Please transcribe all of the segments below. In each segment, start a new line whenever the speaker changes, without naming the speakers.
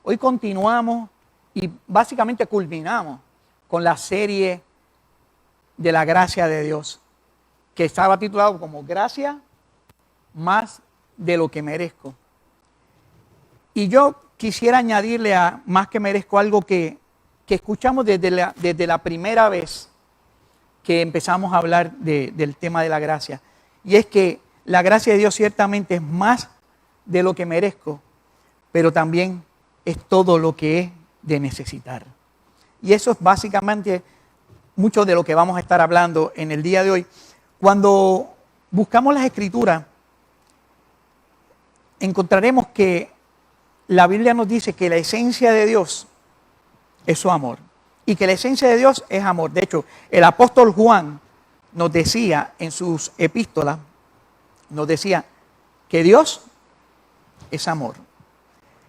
Hoy continuamos y básicamente culminamos con la serie de la gracia de Dios, que estaba titulado como Gracia más de lo que merezco. Y yo quisiera añadirle a más que merezco algo que escuchamos desde la primera vez que empezamos a hablar del tema de la gracia. Y es que la gracia de Dios ciertamente es más de lo que merezco, pero también es todo lo que es de necesitar. Y eso es básicamente mucho de lo que vamos a estar hablando en el día de hoy. Cuando buscamos las Escrituras, encontraremos que la Biblia nos dice que la esencia de Dios es su amor. Y que la esencia de Dios es amor. De hecho, el apóstol Juan nos decía en sus epístolas, nos decía que Dios es amor.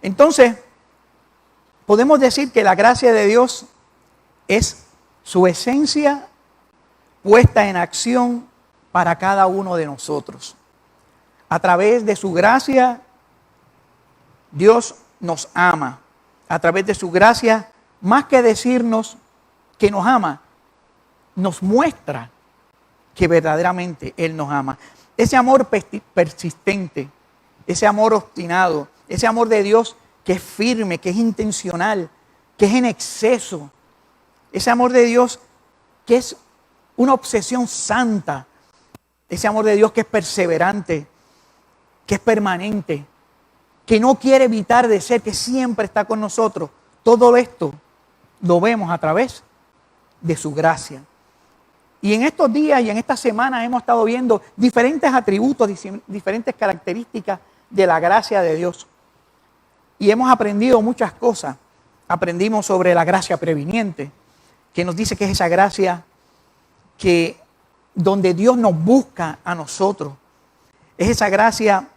Entonces, podemos decir que la gracia de Dios es su esencia puesta en acción para cada uno de nosotros. A través de su gracia, Dios nos ama. A través de su gracia, más que decirnos que nos ama, nos muestra que verdaderamente Él nos ama. Ese amor persistente, ese amor obstinado, ese amor de Dios que es firme, que es intencional, que es en exceso. Ese amor de Dios que es una obsesión santa. Ese amor de Dios que es perseverante, que es permanente, que no quiere evitar de ser, que siempre está con nosotros. Todo esto lo vemos a través de su gracia. Y en estos días y en estas semanas hemos estado viendo diferentes atributos, diferentes características de la gracia de Dios. Y hemos aprendido muchas cosas. Aprendimos sobre la gracia previniente, que nos dice que es esa gracia que donde Dios nos busca a nosotros. Es esa gracia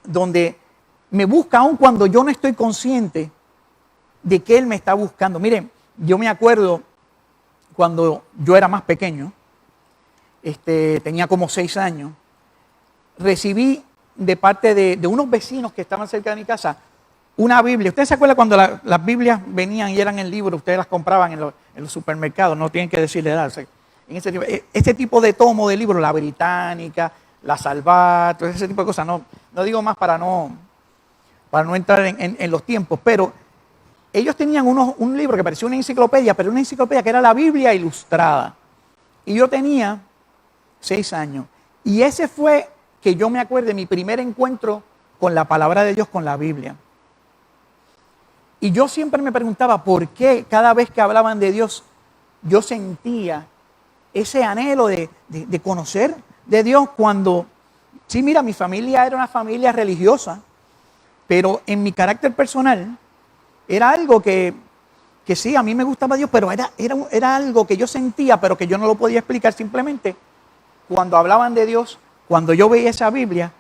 donde me busca aun cuando yo no estoy consciente de que Él me está buscando. Miren, yo me acuerdo cuando yo era más pequeño, tenía como 6 años, recibí de parte de unos vecinos que estaban cerca de mi casa una Biblia. ¿Ustedes se acuerdan cuando las Biblias venían y eran en libro? Ustedes las compraban en los supermercados, no tienen que decirle edad. Este tipo de tomo de libros, la Británica, la Salvat, todo ese tipo de cosas, no digo más para no entrar en los tiempos, pero ellos tenían un libro que parecía una enciclopedia, pero una enciclopedia que era la Biblia ilustrada. Y yo tenía 6 años. Y ese fue, que yo me acuerdo, mi primer encuentro con la palabra de Dios, con la Biblia. Y yo siempre me preguntaba por qué cada vez que hablaban de Dios, yo sentía ese anhelo de conocer de Dios cuando, sí, mira, mi familia era una familia religiosa, pero en mi carácter personal era algo que sí, a mí me gustaba Dios, pero era algo que yo sentía, pero que yo no lo podía explicar. Simplemente cuando hablaban de Dios, cuando yo veía esa Biblia,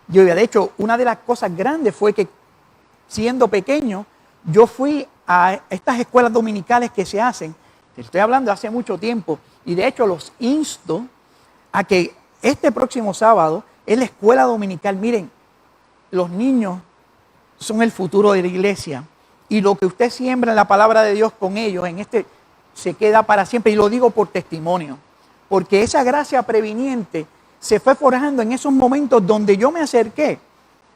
yo veía. De hecho, una de las cosas grandes fue que siendo pequeño, yo fui a estas escuelas dominicales que se hacen. Te estoy hablando de hace mucho tiempo. Y de hecho los insto a que este próximo sábado es la escuela dominical. Miren, los niños son el futuro de la iglesia. Y lo que usted siembra en la palabra de Dios con ellos, se queda para siempre. Y lo digo por testimonio. Porque esa gracia previniente se fue forjando en esos momentos donde yo me acerqué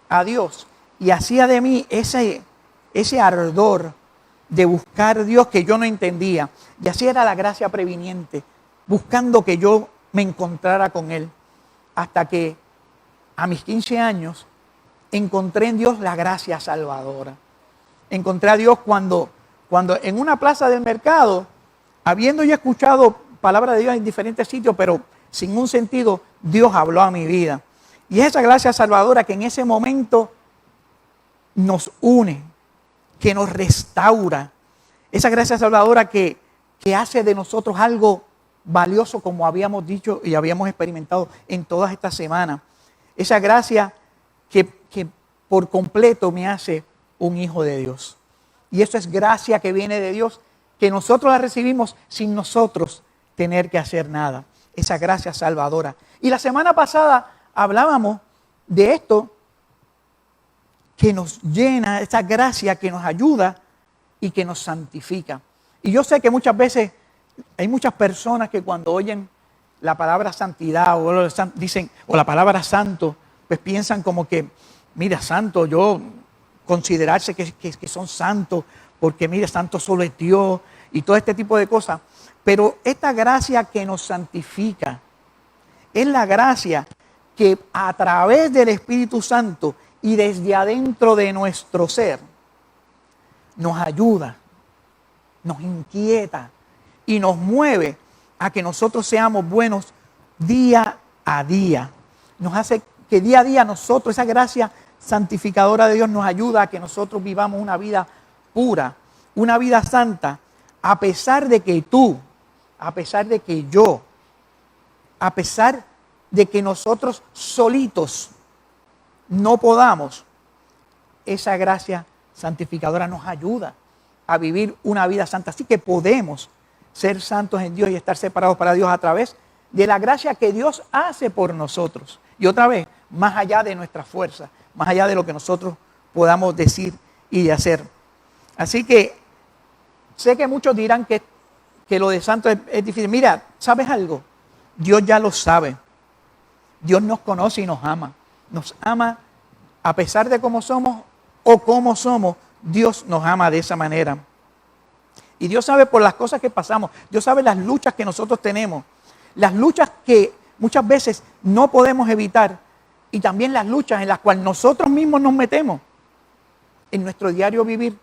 a Dios. Y hacía de mí ese ardor de buscar a Dios que yo no entendía. Y así era la gracia previniente, buscando que yo me encontrara con Él. Hasta que a mis 15 años encontré en Dios la gracia salvadora. Encontré a Dios cuando en una plaza del mercado, habiendo yo escuchado palabra de Dios en diferentes sitios, pero sin un sentido, Dios habló a mi vida. Y es esa gracia salvadora que en ese momento nos une, que nos restaura. Esa gracia salvadora que hace de nosotros algo valioso, como habíamos dicho y habíamos experimentado en todas estas semanas. Esa gracia que por completo me hace un hijo de Dios. Y eso es gracia que viene de Dios, que nosotros la recibimos sin nosotros tener que hacer nada. Esa gracia salvadora. Y la semana pasada hablábamos de esto que nos llena, esa gracia que nos ayuda y que nos santifica. Y yo sé que muchas veces hay muchas personas que cuando oyen la palabra santidad dicen, o la palabra santo, pues piensan como que, mira, santo, yo considerarse que son santos, porque mira, santo solo es Dios y todo este tipo de cosas. Pero esta gracia que nos santifica es la gracia que a través del Espíritu Santo y desde adentro de nuestro ser nos ayuda, nos inquieta y nos mueve a que nosotros seamos buenos día a día. Nos hace que día a día nosotros, esa gracia santificadora de Dios nos ayuda a que nosotros vivamos una vida pura, una vida santa, a pesar de que tú, a pesar de que yo, a pesar de que nosotros solitos no podamos, esa gracia santificadora nos ayuda a vivir una vida santa. Así que podemos ser santos en Dios y estar separados para Dios a través de la gracia que Dios hace por nosotros. Y otra vez, más allá de nuestra fuerza, más allá de lo que nosotros podamos decir y de hacer. Así que sé que muchos dirán que lo de santo es difícil. Mira, ¿sabes algo? Dios ya lo sabe. Dios nos conoce y nos ama. Nos ama a pesar de cómo somos o cómo somos. Dios nos ama de esa manera. Y Dios sabe por las cosas que pasamos. Dios sabe las luchas que nosotros tenemos. Las luchas que muchas veces no podemos evitar. Y también las luchas en las cuales nosotros mismos nos metemos en nuestro diario vivir.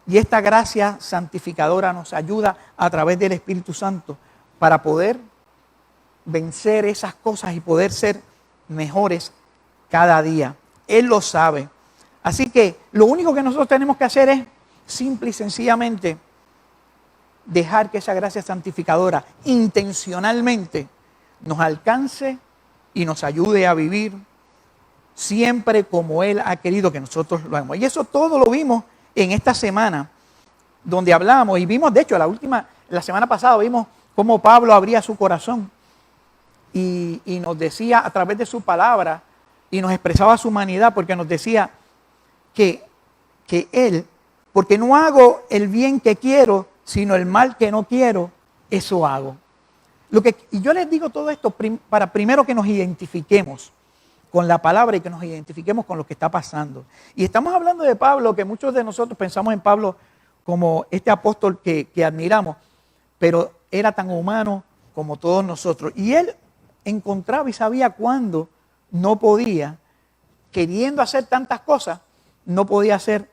Y esta gracia santificadora nos ayuda a través del Espíritu Santo para poder vencer esas cosas y poder ser mejores cada día. Él lo sabe. Así que lo único que nosotros tenemos que hacer es simple y sencillamente dejar que esa gracia santificadora intencionalmente nos alcance y nos ayude a vivir siempre como Él ha querido que nosotros lo hagamos. Y eso todo lo vimos en esta semana, donde hablamos y vimos, de hecho, la semana pasada vimos cómo Pablo abría su corazón y nos decía a través de su palabra y nos expresaba su humanidad, porque nos decía que Él, porque no hago el bien que quiero, sino el mal que no quiero, eso hago. Y yo les digo todo esto para primero que nos identifiquemos con la palabra y que nos identifiquemos con lo que está pasando. Y estamos hablando de Pablo, que muchos de nosotros pensamos en Pablo como este apóstol que admiramos, pero era tan humano como todos nosotros. Y él encontraba y sabía cuándo no podía, queriendo hacer tantas cosas, no podía hacer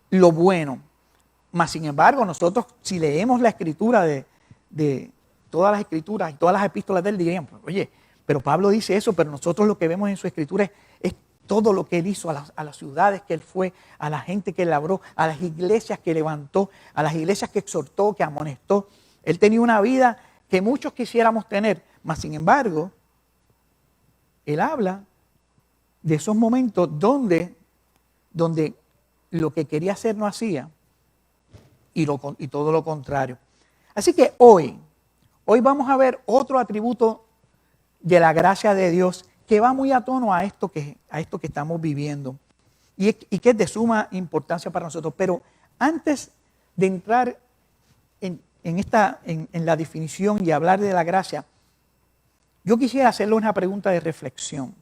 lo bueno. Mas, sin embargo, nosotros, si leemos la escritura de todas las escrituras y todas las epístolas de él, diríamos, oye, pero Pablo dice eso, pero nosotros lo que vemos en su escritura es todo lo que él hizo a las ciudades que él fue, a la gente que él labró, a las iglesias que levantó, a las iglesias que exhortó, que amonestó. Él tenía una vida que muchos quisiéramos tener, mas sin embargo, él habla de esos momentos donde lo que quería hacer no hacía y todo lo contrario. Así que hoy vamos a ver otro atributo de la gracia de Dios que va muy a tono a esto que estamos viviendo y que es de suma importancia para nosotros. Pero antes de entrar en la definición y hablar de la gracia, yo quisiera hacerle una pregunta de reflexión.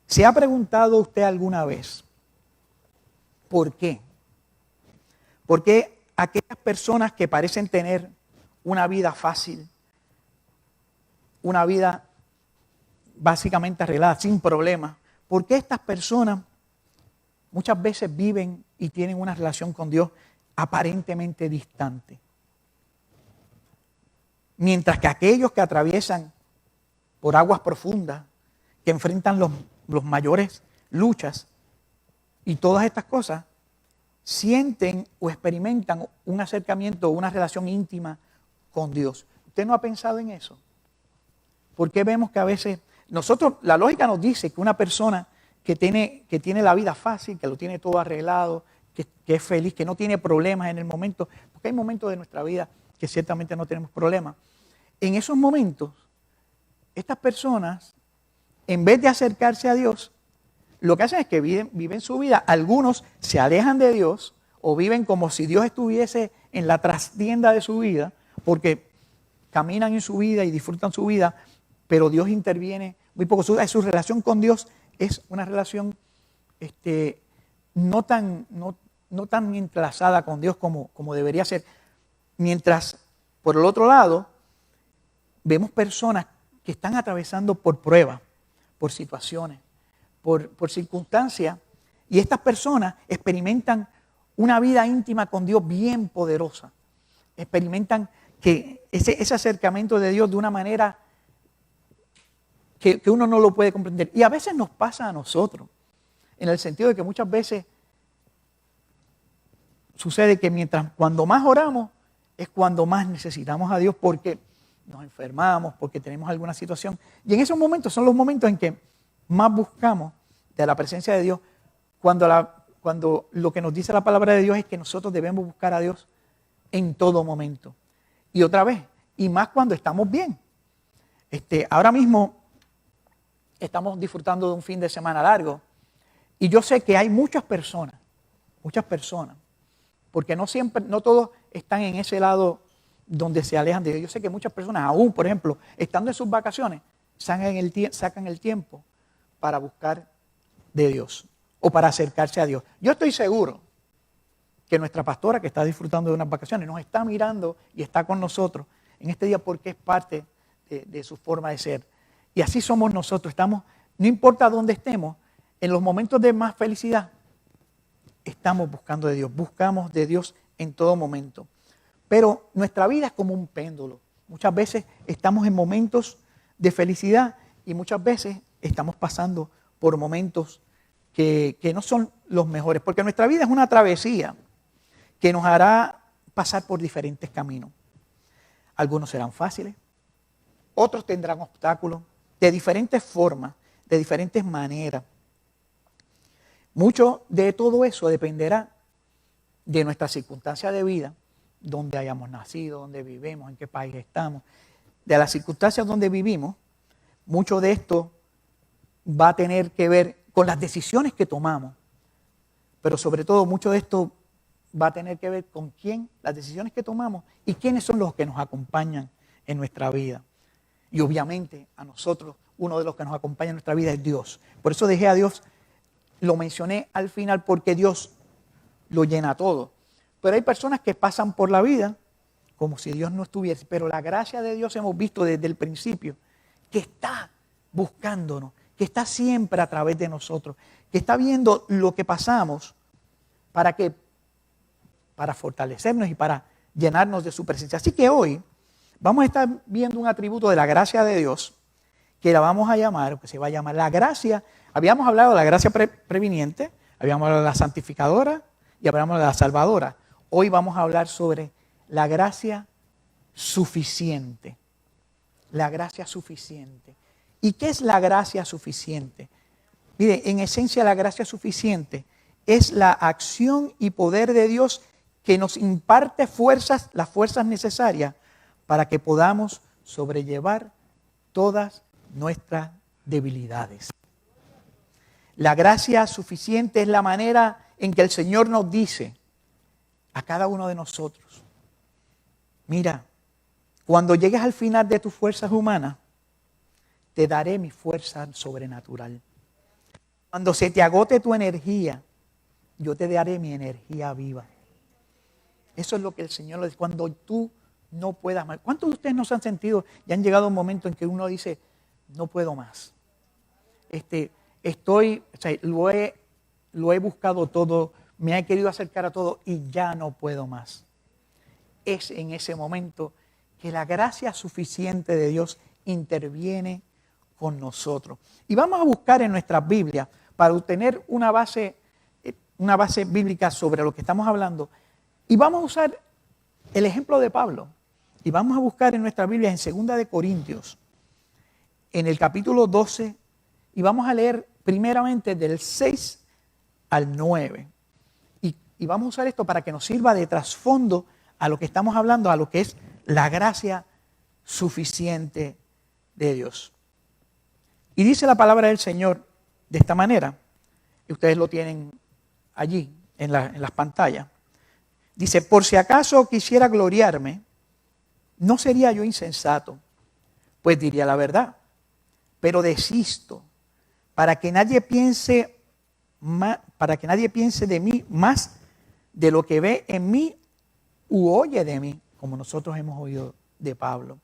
¿Se ha preguntado usted alguna vez por qué? ¿Por qué aquellas personas que parecen tener una vida fácil, una vida básicamente arreglada, sin problemas, por qué estas personas muchas veces viven y tienen una relación con Dios aparentemente distante? Mientras que aquellos que atraviesan por aguas profundas, que enfrentan los mayores luchas y todas estas cosas, sienten o experimentan un acercamiento, una relación íntima con Dios. ¿Usted no ha pensado en eso? ¿Por qué vemos que a veces la lógica nos dice que una persona que tiene la vida fácil, que lo tiene todo arreglado, que es feliz, que no tiene problemas en el momento, porque hay momentos de nuestra vida que ciertamente no tenemos problemas. En esos momentos, estas personas, en vez de acercarse a Dios, lo que hacen es que viven su vida. Algunos se alejan de Dios o viven como si Dios estuviese en la trastienda de su vida, porque caminan en su vida y disfrutan su vida, pero Dios interviene muy poco. Su relación con Dios es una relación no tan entrelazada con Dios como debería ser. Mientras, por el otro lado, vemos personas que están atravesando por pruebas, por situaciones, por circunstancias, y estas personas experimentan una vida íntima con Dios bien poderosa. Experimentan que ese acercamiento de Dios de una manera que uno no lo puede comprender. Y a veces nos pasa a nosotros, en el sentido de que muchas veces sucede que cuando más oramos es cuando más necesitamos a Dios, porque nos enfermamos, porque tenemos alguna situación. Y en esos momentos son los momentos en que más buscamos de la presencia de Dios, cuando lo que nos dice la palabra de Dios es que nosotros debemos buscar a Dios en todo momento. Y otra vez, y más cuando estamos bien. Ahora mismo estamos disfrutando de un fin de semana largo, y yo sé que hay muchas personas, porque no todos están en ese lado donde se alejan de Dios. Yo sé que muchas personas, aún por ejemplo, estando en sus vacaciones, sacan el tiempo para buscar de Dios o para acercarse a Dios. Yo estoy seguro que nuestra pastora, que está disfrutando de unas vacaciones, nos está mirando y está con nosotros en este día, porque es parte de su forma de ser. Y así somos nosotros. No importa dónde estemos, en los momentos de más felicidad, estamos buscando de Dios, buscamos de Dios en todo momento. Pero nuestra vida es como un péndulo. Muchas veces estamos en momentos de felicidad y muchas veces estamos pasando por momentos que no son los mejores, porque nuestra vida es una travesía que nos hará pasar por diferentes caminos. Algunos serán fáciles, otros tendrán obstáculos de diferentes formas, de diferentes maneras. Mucho de todo eso dependerá de nuestra circunstancia de vida, donde hayamos nacido, donde vivimos, en qué país estamos. De las circunstancias donde vivimos, mucho de esto va a tener que ver con las decisiones que tomamos, pero sobre todo mucho de esto va a tener que ver con las decisiones que tomamos y quiénes son los que nos acompañan en nuestra vida. Y obviamente a nosotros, uno de los que nos acompaña en nuestra vida es Dios. Por eso dejé a Dios, lo mencioné al final, porque Dios lo llena todo. Pero hay personas que pasan por la vida como si Dios no estuviese. Pero la gracia de Dios hemos visto desde el principio que está buscándonos, que está siempre a través de nosotros, que está viendo lo que pasamos para fortalecernos y para llenarnos de su presencia. Así que hoy vamos a estar viendo un atributo de la gracia de Dios que la vamos a llamar, que se va a llamar la gracia. Habíamos hablado de la gracia previniente, habíamos hablado de la santificadora y hablamos de la salvadora. Hoy vamos a hablar sobre la gracia suficiente. La gracia suficiente. ¿Y qué es la gracia suficiente? Mire, en esencia la gracia suficiente es la acción y poder de Dios que nos imparte las fuerzas necesarias para que podamos sobrellevar todas nuestras debilidades. La gracia suficiente es la manera en que el Señor nos dice a cada uno de nosotros: mira, cuando llegues al final de tus fuerzas humanas, te daré mi fuerza sobrenatural. Cuando se te agote tu energía, yo te daré mi energía viva. Eso es lo que el Señor le dice. Cuando tú no puedas más. ¿Cuántos de ustedes no se han sentido y han llegado a un momento en que uno dice, no puedo más? Lo he buscado todo, me he querido acercar a todo y ya no puedo más. Es en ese momento que la gracia suficiente de Dios interviene con nosotros. Y vamos a buscar en nuestras Biblias, para obtener una base bíblica sobre lo que estamos hablando, y vamos a usar el ejemplo de Pablo. Y vamos a buscar en nuestra Biblia en 2 de Corintios, en el capítulo 12, y vamos a leer primeramente del 6 al 9. Y vamos a usar esto para que nos sirva de trasfondo a lo que estamos hablando, a lo que es la gracia suficiente de Dios. Y dice la palabra del Señor de esta manera: y ustedes lo tienen allí en las pantallas. Dice, por si acaso quisiera gloriarme, no sería yo insensato, pues diría la verdad, pero desisto para que nadie piense de mí más de lo que ve en mí u oye de mí, como nosotros hemos oído de Pablo,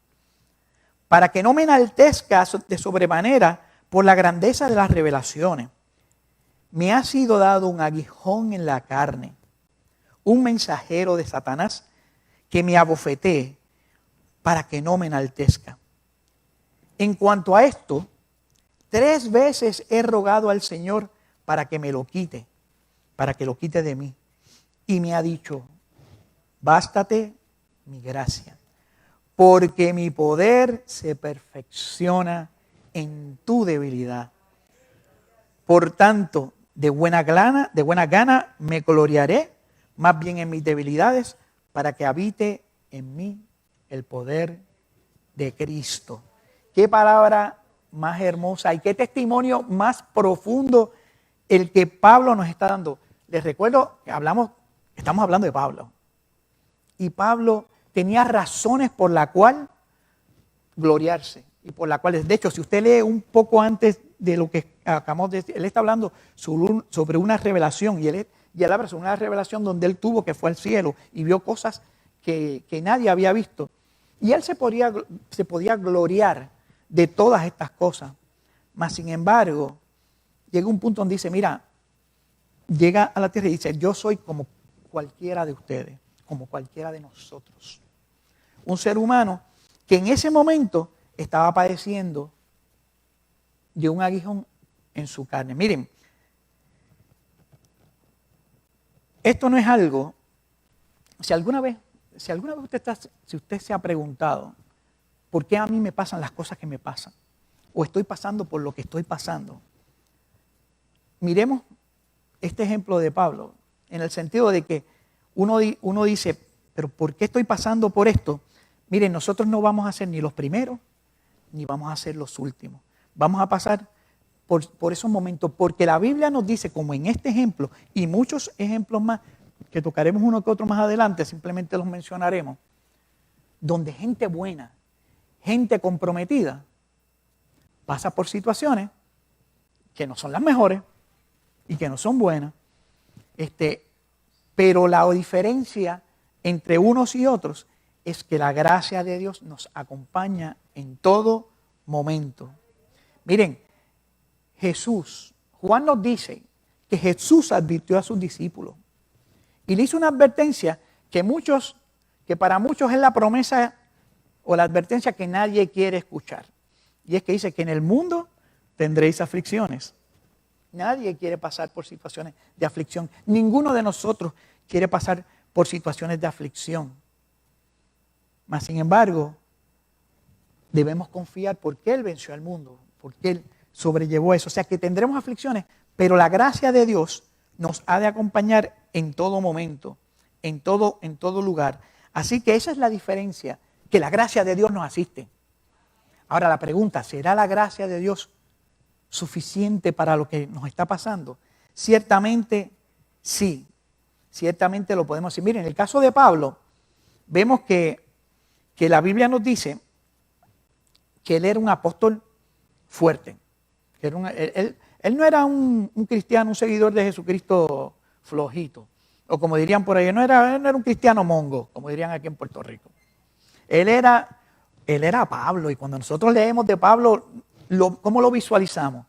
para que no me enaltezca de sobremanera por la grandeza de las revelaciones. Me ha sido dado un aguijón en la carne, un mensajero de Satanás que me abofetee para que no me enaltezca. En cuanto a esto, 3 veces he rogado al Señor para que me lo quite, para que lo quite de mí. Y me ha dicho, bástate mi gracia, porque mi poder se perfecciona en tu debilidad. Por tanto, de buena gana me gloriaré, más bien en mis debilidades, para que habite en mí el poder de Cristo. Qué palabra más hermosa y qué testimonio más profundo el que Pablo nos está dando. Les recuerdo que estamos hablando de Pablo. Y Pablo tenía razones por la cual gloriarse. Y por la cual, de hecho, si usted lee un poco antes de lo que acabamos de decir, él está hablando sobre una revelación. Y él habla sobre una revelación donde él tuvo que fue al cielo y vio cosas que nadie había visto. Y él se podía gloriar de todas estas cosas. Mas, sin embargo, llega un punto donde dice, mira, llega a la tierra y dice, yo soy como cualquiera de ustedes, como cualquiera de nosotros. Un ser humano que en ese momento estaba padeciendo de un aguijón en su carne. Miren, esto no es algo, si alguna vez usted se ha preguntado, ¿por qué a mí me pasan las cosas que me pasan? O estoy pasando por lo que estoy pasando. Miremos este ejemplo de Pablo, en el sentido de que uno dice, pero ¿por qué estoy pasando por esto? Miren, nosotros no vamos a ser ni los primeros, ni vamos a ser los últimos. Vamos a pasar por esos momentos, porque la Biblia nos dice, como en este ejemplo, y muchos ejemplos más, que tocaremos uno que otro más adelante, simplemente los mencionaremos, donde gente buena, gente comprometida, pasa por situaciones que no son las mejores y que no son buenas, pero la diferencia entre unos y otros es que la gracia de Dios nos acompaña en todo momento. Miren, Juan nos dice que Jesús advirtió a sus discípulos y le hizo una advertencia que para muchos es la promesa o la advertencia que nadie quiere escuchar. Y es que dice que en el mundo tendréis aflicciones. Nadie quiere pasar por situaciones de aflicción. Ninguno de nosotros quiere pasar por situaciones de aflicción. Mas, sin embargo, debemos confiar porque Él venció al mundo, porque Él sobrellevó eso. O sea que tendremos aflicciones, pero la gracia de Dios nos ha de acompañar en todo momento, en todo lugar. Así que esa es la diferencia, que la gracia de Dios nos asiste. Ahora la pregunta, ¿será la gracia de Dios suficiente para lo que nos está pasando? Ciertamente sí, ciertamente lo podemos decir. Miren, en el caso de Pablo, vemos que la Biblia nos dice que él era un apóstol fuerte. Que él no era un cristiano, un seguidor de Jesucristo flojito. O como dirían por ahí, él no era un cristiano mongo, como dirían aquí en Puerto Rico. Él era Pablo, y cuando nosotros leemos de Pablo, ¿cómo lo visualizamos?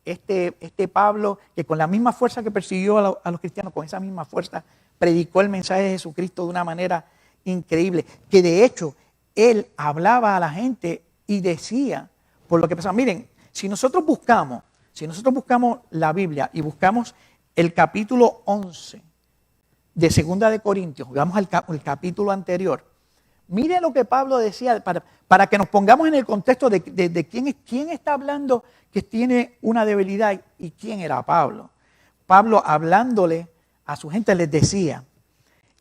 Este Pablo que con la misma fuerza que persiguió a los cristianos, con esa misma fuerza predicó el mensaje de Jesucristo de una manera increíble, que de hecho él hablaba a la gente y decía por lo que pasaba. Miren, si nosotros buscamos la Biblia y buscamos el capítulo 11 de 2 de Corintios, vamos al capítulo anterior, mire lo que Pablo decía para que nos pongamos en el contexto de quién está hablando que tiene una debilidad y quién era Pablo. Pablo, hablándole a su gente, les decía: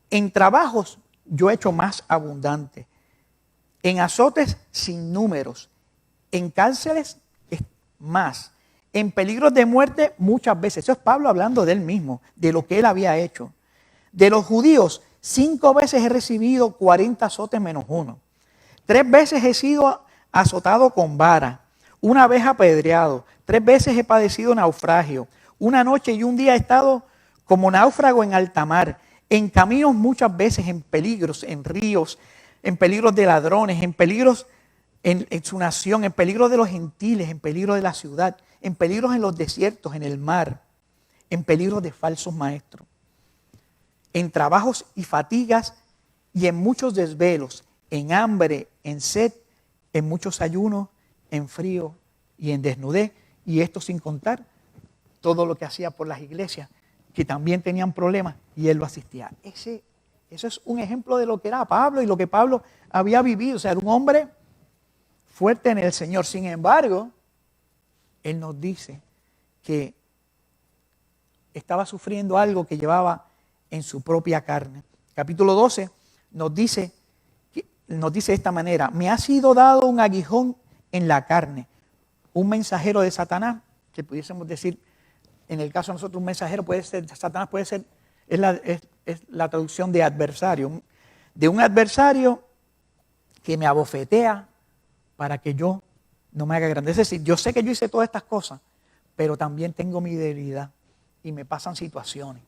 en trabajos yo he hecho más abundante, en azotes sin números, en cárceles más, en peligro de muerte muchas veces. Eso es Pablo hablando de él mismo, de lo que él había hecho. De los judíos, 5 veces he recibido 40 azotes menos uno. 3 veces he sido azotado con vara. 1 vez apedreado. 3 veces he padecido naufragio. 1 noche y 1 día he estado como náufrago en alta mar. En caminos muchas veces, en peligros, en ríos, en peligros de ladrones, en peligros en su nación, en peligros de los gentiles, en peligro de la ciudad, en peligros en los desiertos, en el mar, en peligros de falsos maestros, en trabajos y fatigas y en muchos desvelos, en hambre, en sed, en muchos ayunos, en frío y en desnudez, y esto sin contar todo lo que hacía por las iglesias, que también tenían problemas, y él lo asistía. Eso es un ejemplo de lo que era Pablo y lo que Pablo había vivido. O sea, era un hombre fuerte en el Señor. Sin embargo, él nos dice que estaba sufriendo algo que llevaba en su propia carne. Capítulo 12 nos dice de esta manera: me ha sido dado un aguijón en la carne, un mensajero de Satanás, que pudiésemos decir, en el caso de nosotros, un mensajero puede ser, Satanás puede ser, es la traducción de adversario, de un adversario que me abofetea para que yo no me haga grande. Es decir, yo sé que yo hice todas estas cosas, pero también tengo mi debilidad y me pasan situaciones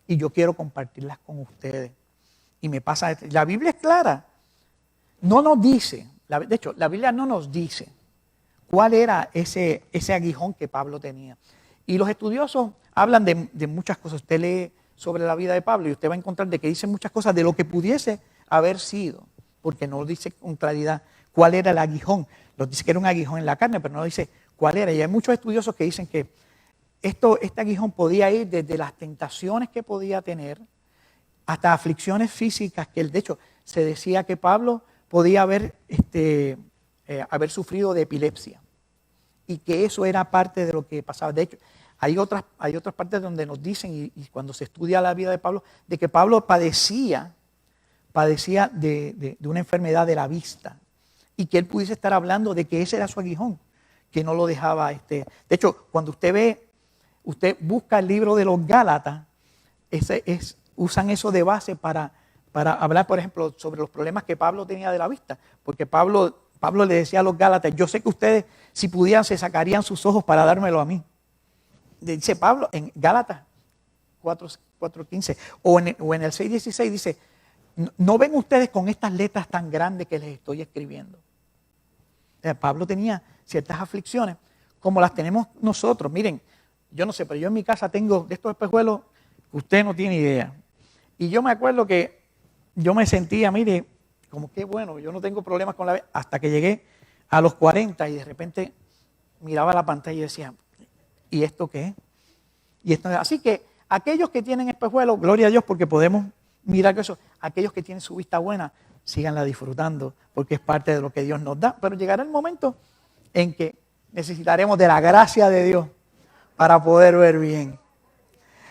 y yo quiero compartirlas con ustedes. Y me pasa, la Biblia es clara, no nos dice, de hecho, la Biblia no nos dice cuál era ese aguijón que Pablo tenía. Y los estudiosos hablan de muchas cosas. Usted lee sobre la vida de Pablo y usted va a encontrar de que dicen muchas cosas de lo que pudiese haber sido, porque no dice con claridad cuál era el aguijón. Nos dice que era un aguijón en la carne, pero no dice cuál era. Y hay muchos estudiosos que dicen que este aguijón podía ir desde las tentaciones que podía tener hasta aflicciones físicas, que de hecho se decía que Pablo podía haber sufrido de epilepsia y que eso era parte de lo que pasaba. De hecho, hay otras partes donde nos dicen, y cuando se estudia la vida de Pablo, de que Pablo padecía de una enfermedad de la vista y que él pudiese estar hablando de que ese era su aguijón, que no lo dejaba. De hecho, cuando usted busca el libro de los Gálatas, usan eso de base para hablar, por ejemplo, sobre los problemas que Pablo tenía de la vista, porque Pablo le decía a los Gálatas: yo sé que ustedes, si pudieran, se sacarían sus ojos para dármelo a mí. Dice Pablo en Gálatas 4:15, o en el 6:16 dice: ¿no ven ustedes con estas letras tan grandes que les estoy escribiendo? Pablo tenía ciertas aflicciones como las tenemos nosotros. Miren, yo no sé, pero yo en mi casa tengo de estos espejuelos que usted no tiene idea. Y yo me acuerdo que yo me sentía, mire, como que bueno, yo no tengo problemas con la vista, hasta que llegué a los 40 y de repente miraba la pantalla y decía: ¿y esto qué es? Y esto, así que aquellos que tienen espejuelos, gloria a Dios, porque podemos mirar eso. Aquellos que tienen su vista buena, síganla disfrutando, porque es parte de lo que Dios nos da. Pero llegará el momento en que necesitaremos de la gracia de Dios para poder ver bien.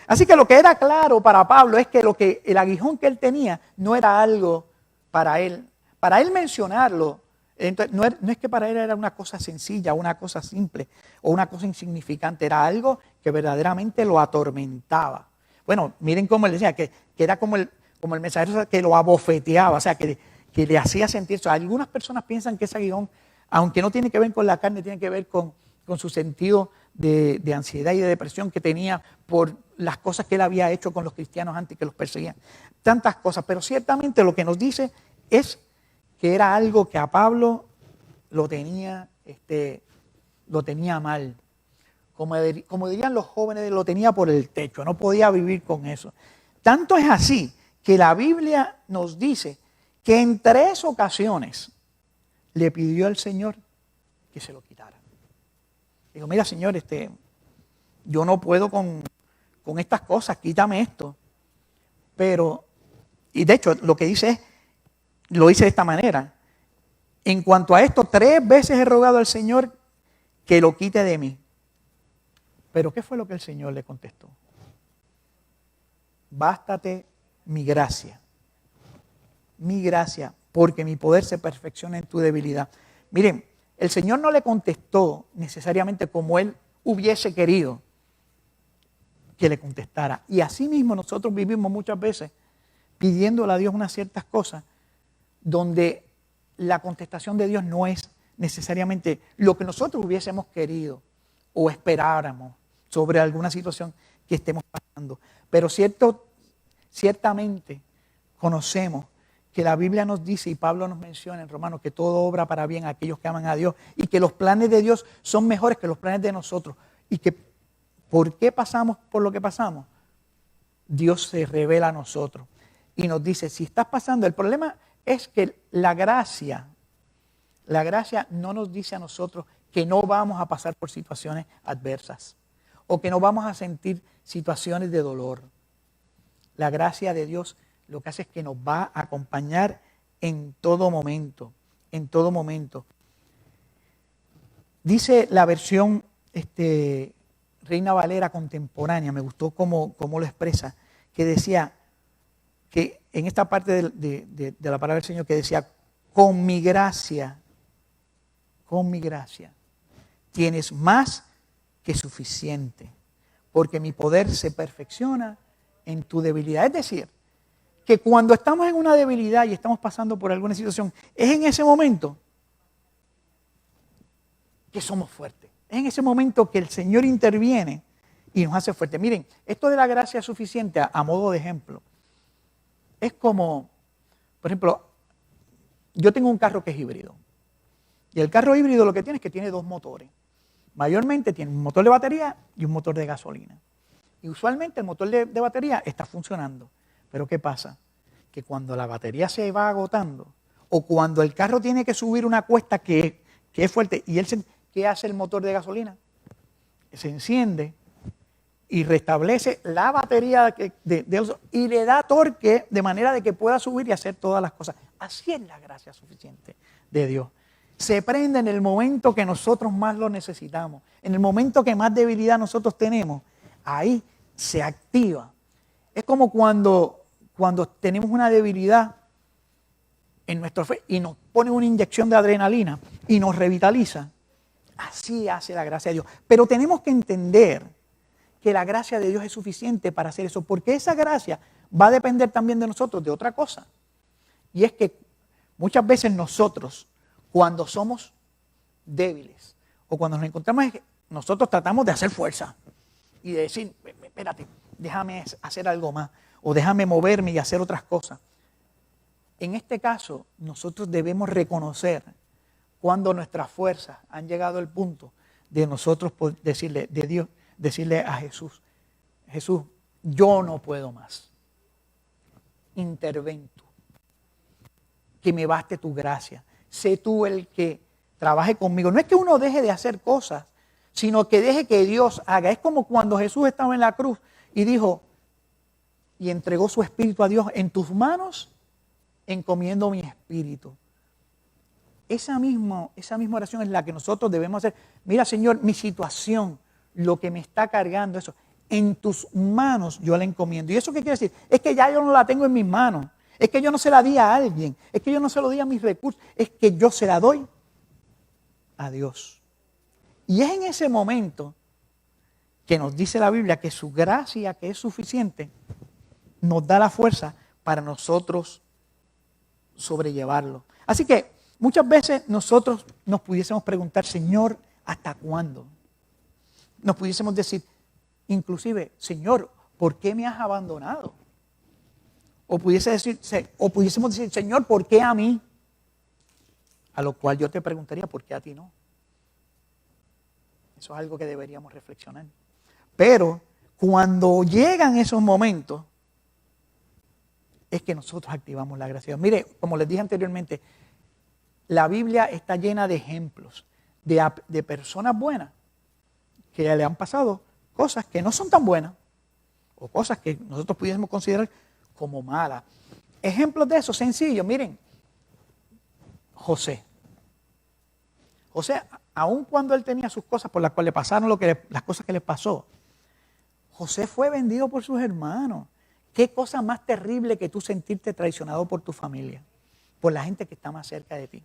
Así que lo que era claro para Pablo es que el aguijón que él tenía no era algo para él. Para él mencionarlo, entonces, no es que para él era una cosa sencilla, una cosa simple o una cosa insignificante, era algo que verdaderamente lo atormentaba. Bueno, miren cómo él decía, que era como el mensajero que lo abofeteaba, o sea, que le hacía sentir eso. Algunas personas piensan que ese aguijón, aunque no tiene que ver con la carne, tiene que ver con su sentido de ansiedad y de depresión que tenía por las cosas que él había hecho con los cristianos antes, que los perseguían. Tantas cosas, pero ciertamente lo que nos dice es que era algo que a Pablo lo tenía mal. Como dirían los jóvenes, lo tenía por el techo, no podía vivir con eso. Tanto es así que la Biblia nos dice que en 3 ocasiones le pidió al Señor que se lo quitara. Digo: mira, Señor, yo no puedo con estas cosas, quítame esto. Y de hecho lo que dice lo dice de esta manera: en cuanto a esto, 3 veces he rogado al Señor que lo quite de mí. Pero ¿qué fue lo que el Señor le contestó? Bástate mi gracia, porque mi poder se perfecciona en tu debilidad. Miren, el Señor no le contestó necesariamente como él hubiese querido que le contestara. Y así mismo nosotros vivimos muchas veces pidiéndole a Dios unas ciertas cosas donde la contestación de Dios no es necesariamente lo que nosotros hubiésemos querido o esperáramos sobre alguna situación que estemos pasando. Pero ciertamente conocemos que la Biblia nos dice, y Pablo nos menciona en Romanos, que todo obra para bien a aquellos que aman a Dios y que los planes de Dios son mejores que los planes de nosotros. Y que ¿por qué pasamos por lo que pasamos? Dios se revela a nosotros y nos dice, si estás pasando, el problema es que la gracia no nos dice a nosotros que no vamos a pasar por situaciones adversas o que no vamos a sentir situaciones de dolor. La gracia de Dios lo que hace es que nos va a acompañar en todo momento, en todo momento. Dice la versión Reina Valera contemporánea, me gustó cómo lo expresa, que decía que en esta parte de la palabra del Señor que decía, con mi gracia, tienes más que suficiente, porque mi poder se perfecciona en tu debilidad. Es decir, que cuando estamos en una debilidad y estamos pasando por alguna situación, es en ese momento que somos fuertes. Es en ese momento que el Señor interviene y nos hace fuertes. Miren, esto de la gracia suficiente, a modo de ejemplo, es como, por ejemplo, yo tengo un carro que es híbrido. Y el carro híbrido lo que tiene es que tiene dos motores. Mayormente tiene un motor de batería y un motor de gasolina. Y usualmente el motor de batería está funcionando. Pero ¿qué pasa? Que cuando la batería se va agotando o cuando el carro tiene que subir una cuesta que es fuerte y ¿qué hace el motor de gasolina? Se enciende y restablece la batería y le da torque de manera de que pueda subir y hacer todas las cosas. Así es la gracia suficiente de Dios. Se prende en el momento que nosotros más lo necesitamos, en el momento que más debilidad nosotros tenemos, ahí se activa. Es como cuando tenemos una debilidad en nuestra fe y nos pone una inyección de adrenalina y nos revitaliza. Así hace la gracia de Dios. Pero tenemos que entender que la gracia de Dios es suficiente para hacer eso, porque esa gracia va a depender también de nosotros, de otra cosa. Y es que muchas veces nosotros, cuando somos débiles o cuando nos encontramos, nosotros tratamos de hacer fuerza y de decir, espérate, déjame hacer algo más o déjame moverme y hacer otras cosas. En este caso, nosotros debemos reconocer cuando nuestras fuerzas han llegado al punto de nosotros decirle, de Dios, decirle a Jesús, Jesús, yo no puedo más. Interven tú. Que me baste tu gracia. Sé tú el que trabaje conmigo. No es que uno deje de hacer cosas, sino que deje que Dios haga. Es como cuando Jesús estaba en la cruz y dijo, y entregó su espíritu a Dios, en tus manos encomiendo mi espíritu. Esa misma oración es la que nosotros debemos hacer. Mira, Señor, mi situación, lo que me está cargando, eso, en tus manos yo la encomiendo. ¿Y eso qué quiere decir? Es que ya yo no la tengo en mis manos. Es que yo no se la di a alguien. Es que yo no se lo di a mis recursos. Es que yo se la doy a Dios. Y es en ese momento que nos dice la Biblia que su gracia, que es suficiente, nos da la fuerza para nosotros sobrellevarlo. Así que muchas veces nosotros nos pudiésemos preguntar, Señor, ¿hasta cuándo? Nos pudiésemos decir, inclusive, Señor, ¿por qué me has abandonado? O pudiésemos decir, Señor, ¿por qué a mí? A lo cual yo te preguntaría, ¿por qué a ti no? Eso es algo que deberíamos reflexionar. Pero cuando llegan esos momentos, es que nosotros activamos la gracia. Mire, como les dije anteriormente, la Biblia está llena de ejemplos de personas buenas que le han pasado cosas que no son tan buenas o cosas que nosotros pudiésemos considerar como malas. Ejemplos de eso sencillos, miren, José, aun cuando él tenía sus cosas por las cuales le pasaron las cosas que le pasó, José fue vendido por sus hermanos. ¿Qué cosa más terrible que tú sentirte traicionado por tu familia, por la gente que está más cerca de ti?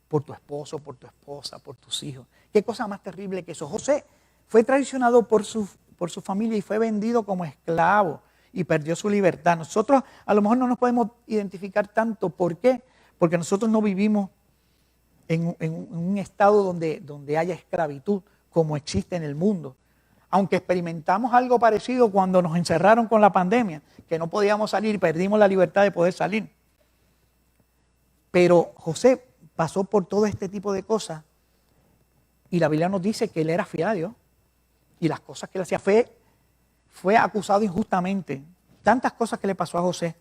por tu esposo, por tu esposa, por tus hijos. ¿Qué cosa más terrible que eso? José fue traicionado por su familia y fue vendido como esclavo y perdió su libertad. Nosotros a lo mejor no nos podemos identificar tanto. ¿Por qué? Porque nosotros no vivimos en un estado donde haya esclavitud como existe en el mundo. Aunque experimentamos algo parecido cuando nos encerraron con la pandemia, que no podíamos salir y perdimos la libertad de poder salir. Pero José pasó por todo este tipo de cosas y la Biblia nos dice que él era fiel a Dios y las cosas que él hacía. Fue acusado injustamente. Tantas cosas que le pasó a José.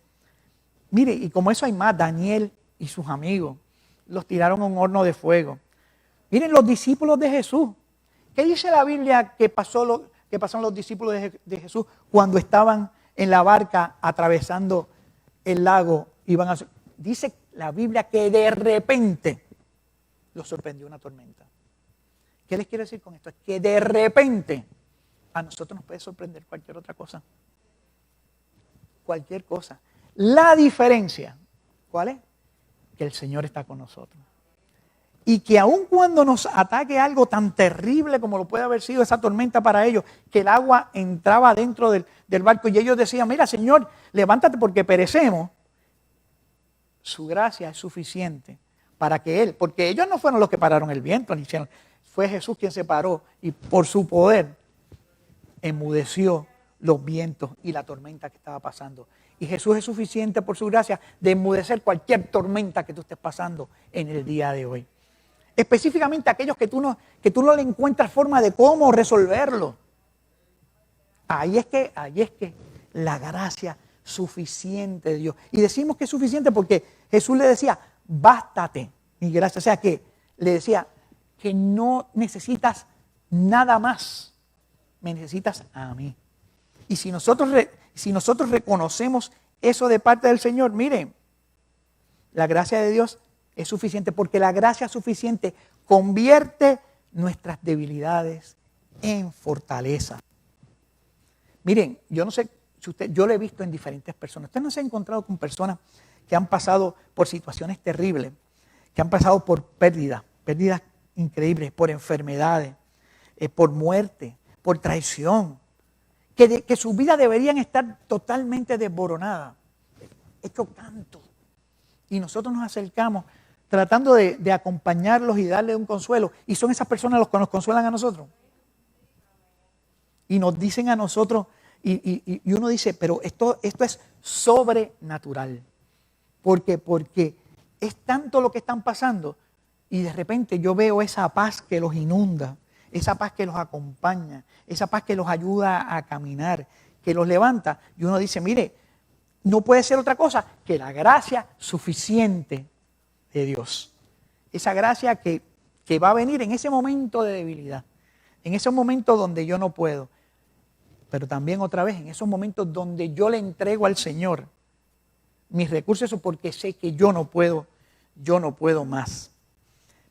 Mire, y como eso hay más, Daniel y sus amigos los tiraron a un horno de fuego. Miren, los discípulos de Jesús. ¿Qué dice la Biblia que pasaron los discípulos de Jesús cuando estaban en la barca atravesando el lago? Dice la Biblia que de repente los sorprendió una tormenta. ¿Qué les quiero decir con esto? Es que de repente a nosotros nos puede sorprender cualquier otra cosa. Cualquier cosa. La diferencia, ¿cuál es? Que el Señor está con nosotros. Y que aun cuando nos ataque algo tan terrible como lo puede haber sido esa tormenta para ellos, que el agua entraba dentro del barco y ellos decían, mira Señor, levántate porque perecemos. Su gracia es suficiente para que Él, porque ellos no fueron los que pararon el viento, ni hicieron, fue Jesús quien se paró y por su poder enmudeció los vientos y la tormenta que estaba pasando. Y Jesús es suficiente por su gracia de enmudecer cualquier tormenta que tú estés pasando en el día de hoy. Específicamente aquellos que tú no le encuentras forma de cómo resolverlo. Ahí es que la gracia suficiente de Dios. Y decimos que es suficiente porque Jesús le decía, bástate mi gracia. O sea que le decía que no necesitas nada más. Me necesitas a mí. Y si nosotros reconocemos eso de parte del Señor, miren, la gracia de Dios es suficiente porque la gracia suficiente convierte nuestras debilidades en fortaleza. Miren, yo no sé si yo lo he visto en diferentes personas. Usted no se ha encontrado con personas que han pasado por situaciones terribles, que han pasado por pérdidas increíbles, por enfermedades, por muerte, por traición, que sus vidas deberían estar totalmente desboronadas, hecho canto. Y nosotros nos acercamos tratando de acompañarlos y darles un consuelo. Y son esas personas los que nos consuelan a nosotros. Y nos dicen a nosotros, y uno dice, pero esto es sobrenatural. ¿Por qué? Porque es tanto lo que están pasando. Y de repente yo veo esa paz que los inunda, esa paz que los acompaña, esa paz que los ayuda a caminar, que los levanta. Y uno dice, mire, no puede ser otra cosa que la gracia suficiente de Dios. Esa gracia que va a venir en ese momento de debilidad, en esos momentos donde yo no puedo, pero también otra vez en esos momentos donde yo le entrego al Señor mis recursos porque sé que yo no puedo más.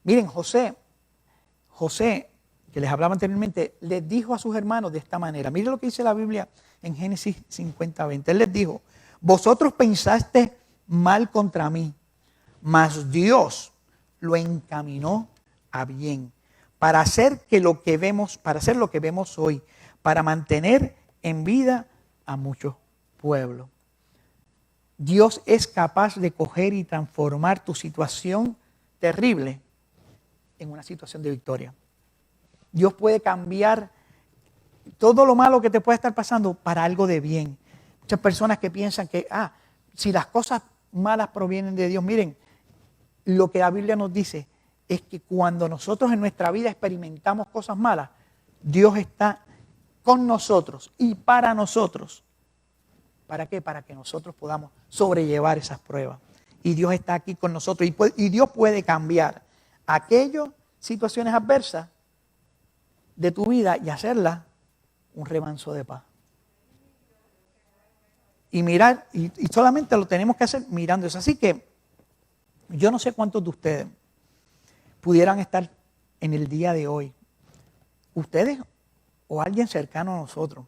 Miren, José, que les hablaba anteriormente, les dijo a sus hermanos de esta manera. Miren lo que dice la Biblia en Génesis 50:20. Él les dijo, vosotros pensaste mal contra mí, mas Dios lo encaminó a bien, para hacer lo que vemos hoy, para mantener en vida a muchos pueblos. Dios es capaz de coger y transformar tu situación terrible en una situación de victoria. Dios puede cambiar todo lo malo que te puede estar pasando para algo de bien. Muchas personas que piensan que, si las cosas malas provienen de Dios, miren, lo que la Biblia nos dice es que cuando nosotros en nuestra vida experimentamos cosas malas, Dios está con nosotros y para nosotros. ¿Para qué? Para que nosotros podamos sobrellevar esas pruebas. Y Dios está aquí con nosotros y Dios puede cambiar aquellas situaciones adversas de tu vida y hacerlas un remanso de paz. Y mirar, y solamente lo tenemos que hacer mirando eso. Así que yo no sé cuántos de ustedes pudieran estar en el día de hoy, ustedes o alguien cercano a nosotros,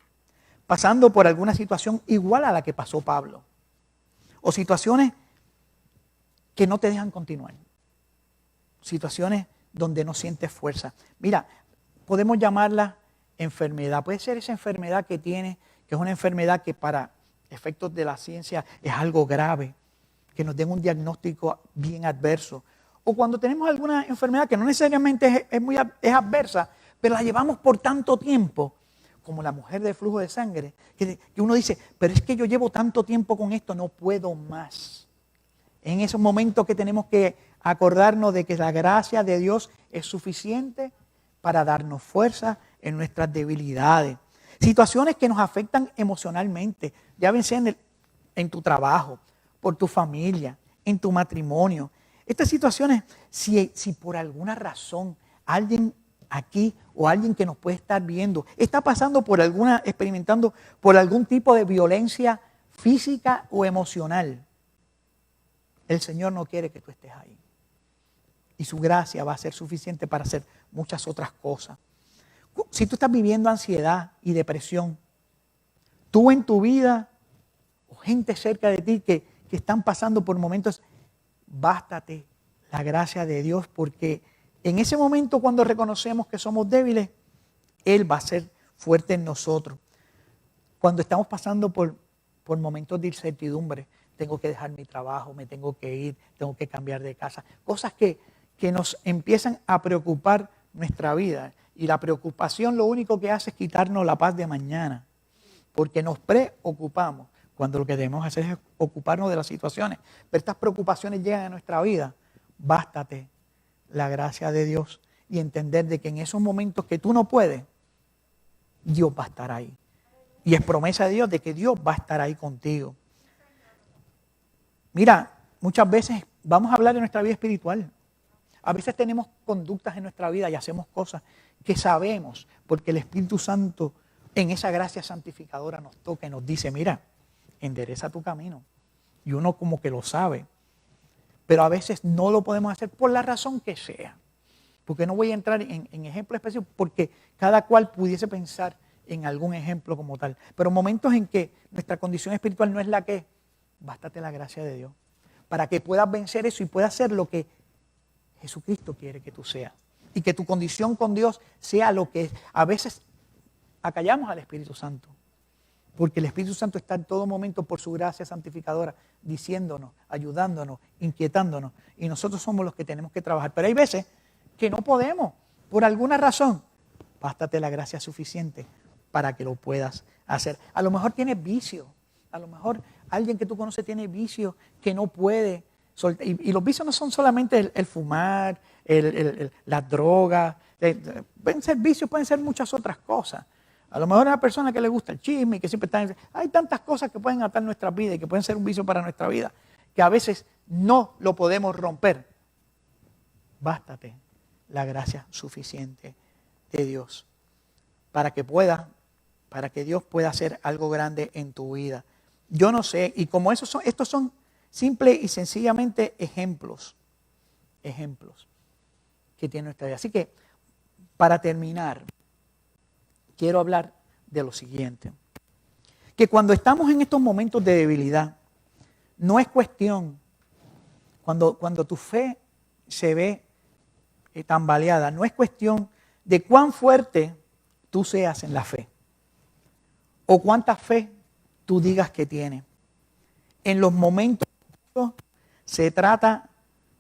pasando por alguna situación igual a la que pasó Pablo, o situaciones que no te dejan continuar. situaciones donde no sientes fuerza. Mira, podemos llamarla enfermedad. Puede ser esa enfermedad que tienes, que es una enfermedad que para efectos de la ciencia es algo grave, que nos den un diagnóstico bien adverso. O cuando tenemos alguna enfermedad que no necesariamente es adversa, pero la llevamos por tanto tiempo, como la mujer del flujo de sangre, que uno dice, pero es que yo llevo tanto tiempo con esto, no puedo más. En esos momentos que tenemos que acordarnos de que la gracia de Dios es suficiente para darnos fuerza en nuestras debilidades. Situaciones que nos afectan emocionalmente, ya ven sea en tu trabajo, por tu familia, en tu matrimonio. Estas situaciones, si por alguna razón alguien aquí o alguien que nos puede estar viendo está experimentando por algún tipo de violencia física o emocional, el Señor no quiere que tú estés ahí. Y su gracia va a ser suficiente para hacer muchas otras cosas. Si tú estás viviendo ansiedad y depresión, tú en tu vida o gente cerca de ti que están pasando por momentos, bástate la gracia de Dios, porque en ese momento cuando reconocemos que somos débiles, Él va a ser fuerte en nosotros. Cuando estamos pasando por momentos de incertidumbre, tengo que dejar mi trabajo, me tengo que ir, tengo que cambiar de casa, cosas que nos empiezan a preocupar nuestra vida. Y la preocupación lo único que hace es quitarnos la paz de mañana, porque nos preocupamos cuando lo que debemos hacer es ocuparnos de las situaciones. Pero estas preocupaciones llegan a nuestra vida. Bástate la gracia de Dios y entender de que en esos momentos que tú no puedes, Dios va a estar ahí. Y es promesa de Dios de que Dios va a estar ahí contigo. Mira, muchas veces vamos a hablar de nuestra vida espiritual. A veces tenemos conductas en nuestra vida y hacemos cosas que sabemos, porque el Espíritu Santo en esa gracia santificadora nos toca y nos dice, mira, endereza tu camino. Y uno como que lo sabe, pero a veces no lo podemos hacer por la razón que sea. Porque no voy a entrar en ejemplos específicos, porque cada cual pudiese pensar en algún ejemplo como tal. Pero momentos en que nuestra condición espiritual no es la que es, bástate la gracia de Dios para que puedas vencer eso y puedas ser lo que Jesucristo quiere que tú seas. Y que tu condición con Dios sea lo que es. A veces acallamos al Espíritu Santo, porque el Espíritu Santo está en todo momento por su gracia santificadora, diciéndonos, ayudándonos, inquietándonos. Y nosotros somos los que tenemos que trabajar. Pero hay veces que no podemos, por alguna razón. Bástate la gracia suficiente para que lo puedas hacer. A lo mejor tienes vicio. A lo mejor alguien que tú conoces tiene vicio que no puede soltar. Y los vicios no son solamente el fumar, las drogas. Pueden ser vicios, pueden ser muchas otras cosas. A lo mejor es una persona que le gusta el chisme y que siempre está... Hay tantas cosas que pueden atar nuestra vida y que pueden ser un vicio para nuestra vida, que a veces no lo podemos romper. Bástate la gracia suficiente de Dios para que Dios pueda hacer algo grande en tu vida. Yo no sé, y como estos son simples y sencillamente ejemplos que tiene nuestra vida. Así que, para terminar, quiero hablar de lo siguiente. Que cuando estamos en estos momentos de debilidad, no es cuestión, cuando tu fe se ve tambaleada, no es cuestión de cuán fuerte tú seas en la fe o cuánta fe tú digas que tienes. En los momentos se trata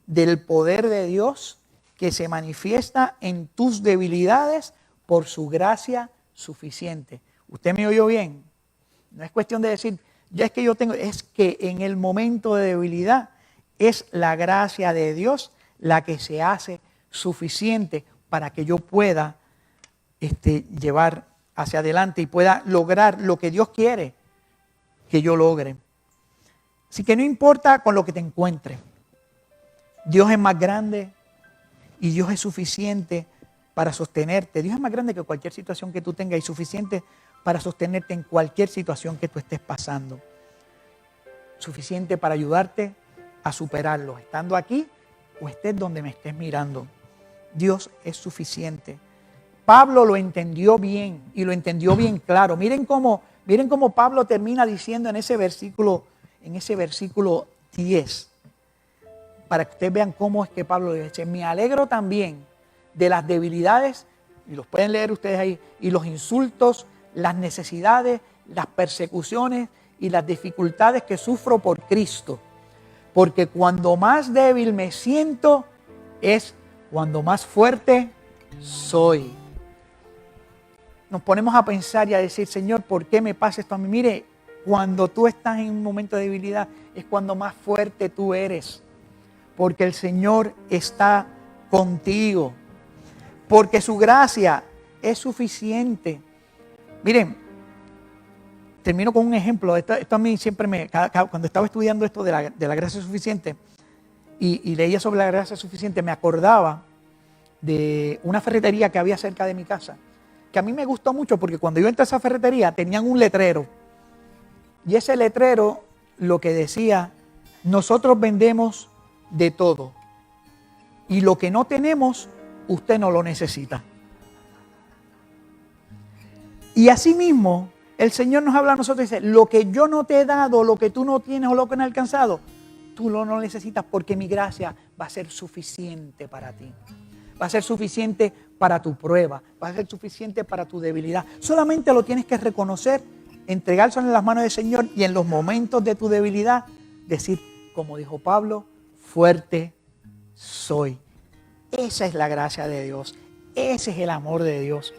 del poder de Dios que se manifiesta en tus debilidades por su gracia suficiente. ¿Usted me oyó bien? No es cuestión de decir, ya es que yo tengo, es que en el momento de debilidad es la gracia de Dios la que se hace suficiente para que yo pueda llevar hacia adelante y pueda lograr lo que Dios quiere que yo logre. Así que no importa con lo que te encuentres, Dios es más grande y Dios es suficiente para sostenerte. Dios es más grande que cualquier situación que tú tengas y suficiente para sostenerte en cualquier situación que tú estés pasando. Suficiente para ayudarte a superarlo, estando aquí o estés donde me estés mirando. Dios es suficiente. Pablo lo entendió bien y lo entendió bien claro. Miren cómo Pablo termina diciendo en ese versículo 10. para que ustedes vean cómo es que Pablo dice, me alegro también de las debilidades, y los pueden leer ustedes ahí, y los insultos, las necesidades, las persecuciones y las dificultades que sufro por Cristo. Porque cuando más débil me siento, es cuando más fuerte soy. Nos ponemos a pensar y a decir, Señor, ¿por qué me pasa esto a mí? Mire, cuando tú estás en un momento de debilidad, es cuando más fuerte tú eres. Porque el Señor está contigo. Porque su gracia es suficiente. Miren, termino con un ejemplo. Esto a mí siempre cuando estaba estudiando esto de la gracia suficiente y leía sobre la gracia suficiente, me acordaba de una ferretería que había cerca de mi casa, que a mí me gustó mucho porque cuando yo entré a esa ferretería tenían un letrero. Y ese letrero lo que decía, nosotros vendemos de todo. Y lo que no tenemos, usted no lo necesita. Y así mismo, el Señor nos habla a nosotros y dice, lo que yo no te he dado, lo que tú no tienes o lo que no has alcanzado, tú no lo necesitas porque mi gracia va a ser suficiente para ti. Va a ser suficiente para tu prueba, va a ser suficiente para tu debilidad. Solamente lo tienes que reconocer, entregárselo en las manos del Señor y en los momentos de tu debilidad, decir, como dijo Pablo, fuerte soy. Esa es la gracia de Dios, ese es el amor de Dios.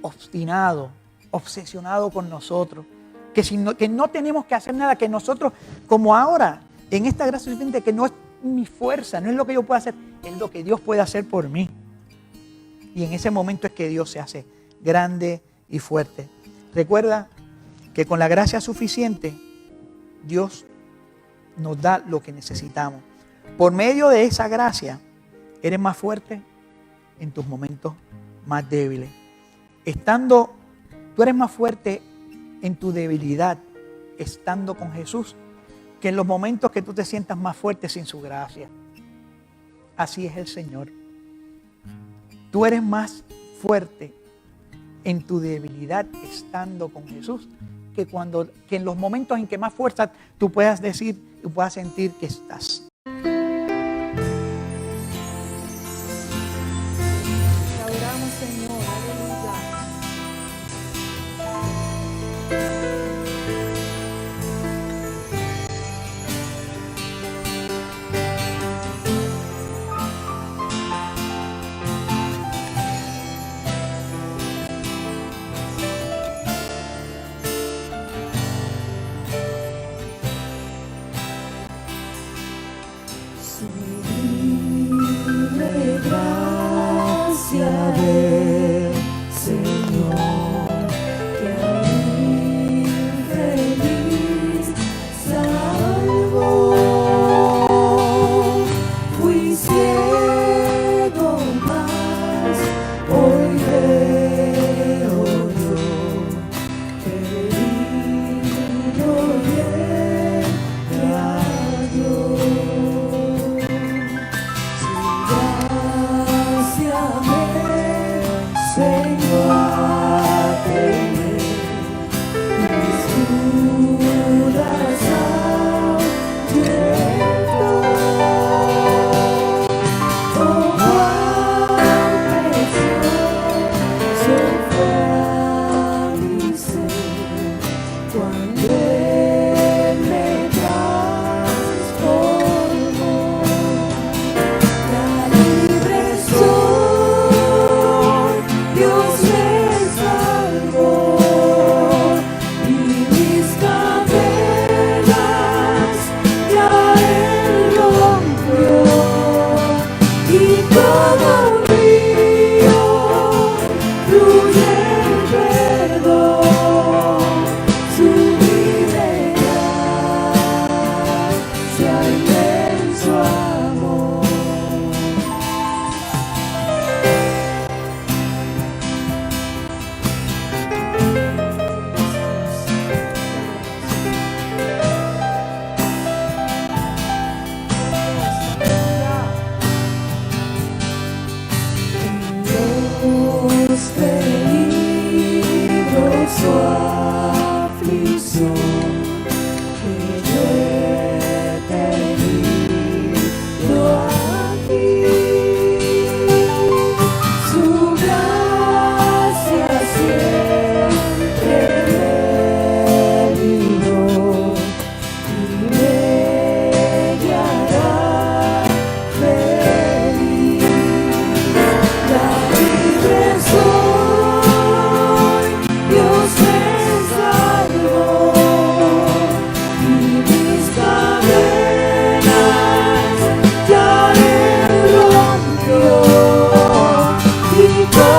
Obstinado, obsesionado con nosotros, que no tenemos que hacer nada, que nosotros, como ahora, en esta gracia suficiente, que no es mi fuerza, no es lo que yo puedo hacer, es lo que Dios puede hacer por mí. Y en ese momento es que Dios se hace grande y fuerte. Recuerda que con la gracia suficiente, Dios nos da lo que necesitamos. Por medio de esa gracia, eres más fuerte en tus momentos más débiles. Tú eres más fuerte en tu debilidad, estando con Jesús, que en los momentos que tú te sientas más fuerte sin su gracia. Así es el Señor. Tú eres más fuerte en tu debilidad estando con Jesús que en los momentos en que más fuerza tú puedas decir y puedas sentir que estás.
Te adoramos, Señor. Aleluya.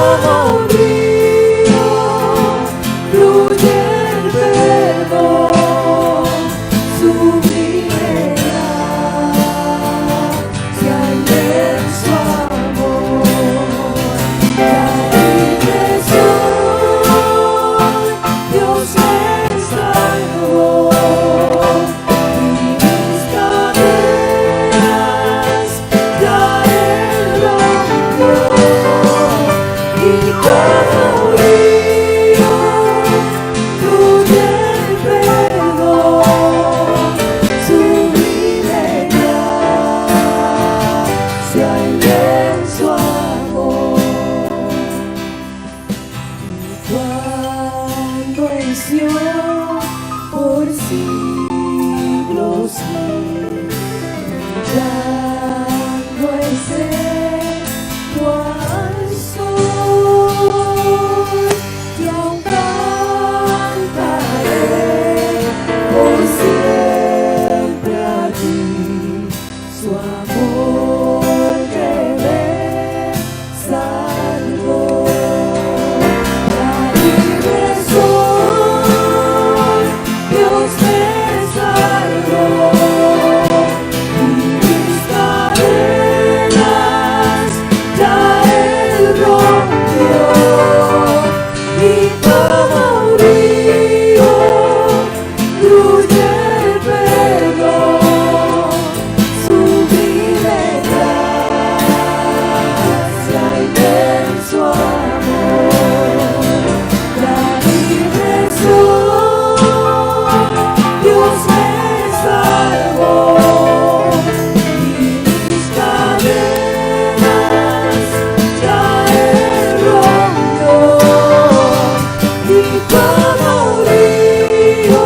como un río fluye el perdón, sublime gracia y inmenso amor. La libre soy, Dios me salvó, y mis cadenas ya Él rompió, y como un río fluye el perdón, sublime gracia y inmenso amor. Cuando en Sion por siglos brillando el centro al sol, y aún cantaré por siempre allí su amor que me salvó. La libre soy, Dios me salvó, y mis cadenas ya Él rompió, y como un río fluye el perdón, sublime gracia y inmenso amor. La libre soy, Dios me salvó, y mis cadenas ya Él rompió, y como un río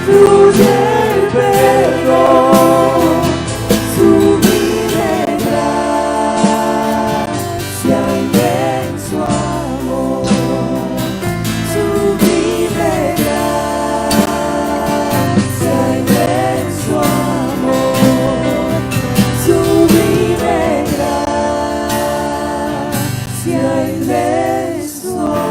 fluye el perdón, sublime gracia y inmenso amor. Sublime gracia, inmenso amor. Sublime gracia, inmenso amor.